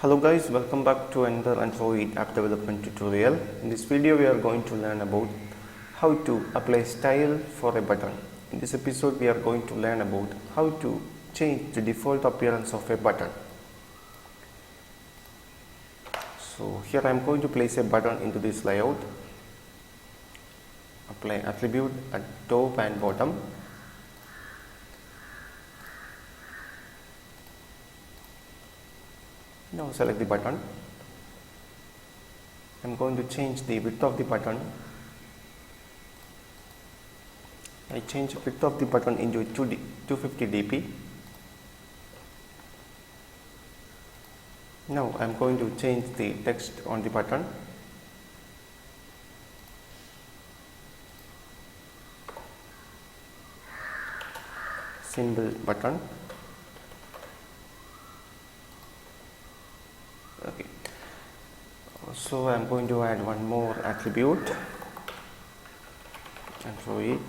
Hello guys, welcome back to another Android app development tutorial. In this video we are going to learn about how to apply style for a button. In this episode we are going to learn about how to change the default appearance of a button. So here I am going to place a button into this layout. Apply attribute at top and bottom. Now select the button. I am going to change the width of the button. I change width of the button into 250 dp. Now I am going to change the text on the button. Symbol button. Okay. So I am going to add one more attribute. Android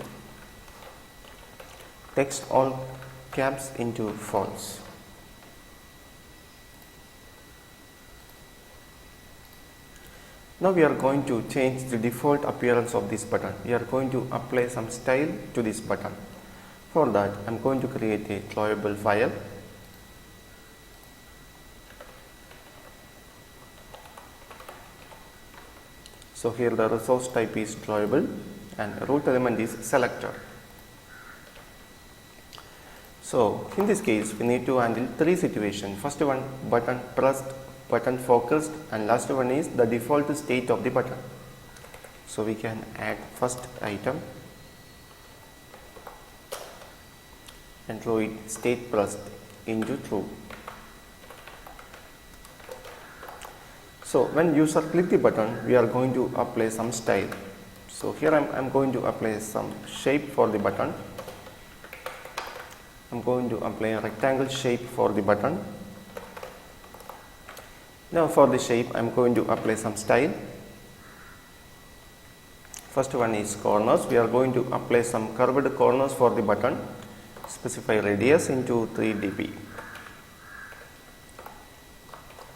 text all caps into false. Now we are going to change the default appearance of this button. We are going to apply some style to this button. For that I am going to create a drawable file. So here the resource type is drawable and root element is selector. So in this case we need to handle three situations. First one, button pressed, button focused, and last one is the default state of the button. So we can add first item, Android state pressed into true. So when user click the button, we are going to apply some style. So here I am going to apply some shape for the button. I am going to apply a rectangle shape for the button. Now for the shape I am going to apply some style. First one is corners. We are going to apply some curved corners for the button. Specify radius into 3 dp.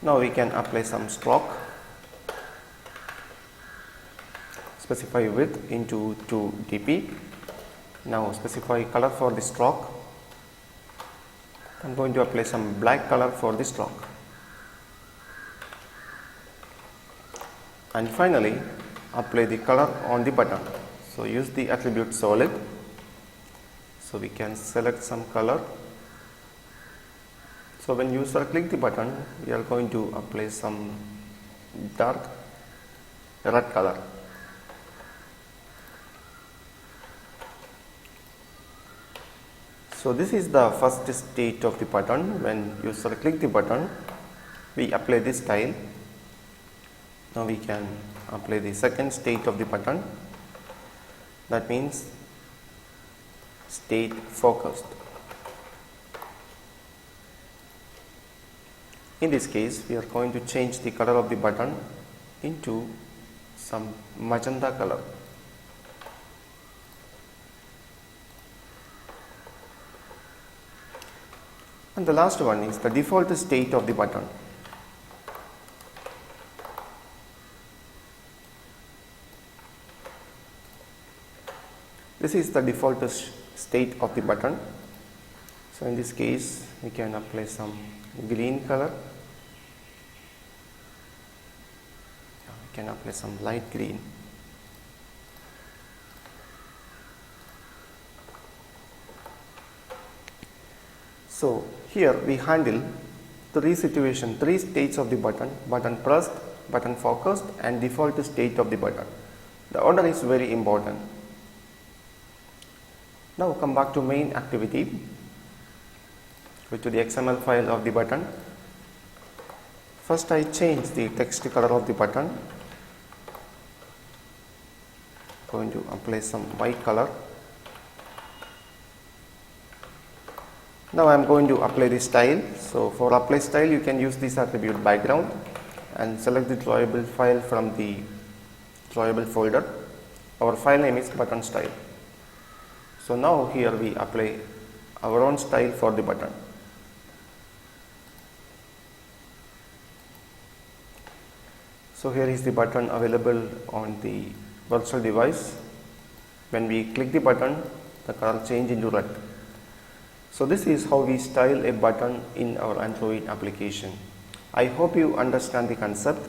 Now we can apply some stroke. Specify width into 2 dp. Now specify color for the stroke. I am going to apply some black color for the stroke. And finally apply the color on the button. So use the attribute solid. So we can select some color. So when user click the button, we are going to apply some dark red color. So this is the first state of the button. When user click the button, we apply this style. Now we can apply the second state of the button. That means state focused. In this case, we are going to change the color of the button into some magenta color. And the last one is the default state of the button. This is the default state of the button. So in this case, we can apply some green color. We can apply some light green. So here we handle three situations, three states of the button: button pressed, button focused, and default state of the button. The order is very important. Now come back to main activity. Go to the XML file of the button. First I change the text color of the button. Going to apply some white color. Now I am going to apply the style. So for apply style you can use this attribute background and select the drawable file from the drawable folder. Our file name is button style. So now here we apply our own style for the button. So here is the button available on the virtual device. When we click the button, the color change into red. So this is how we style a button in our Android application. I hope you understand the concept.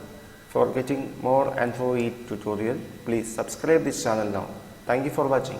For getting more Android tutorial, please subscribe this channel now. Thank you for watching.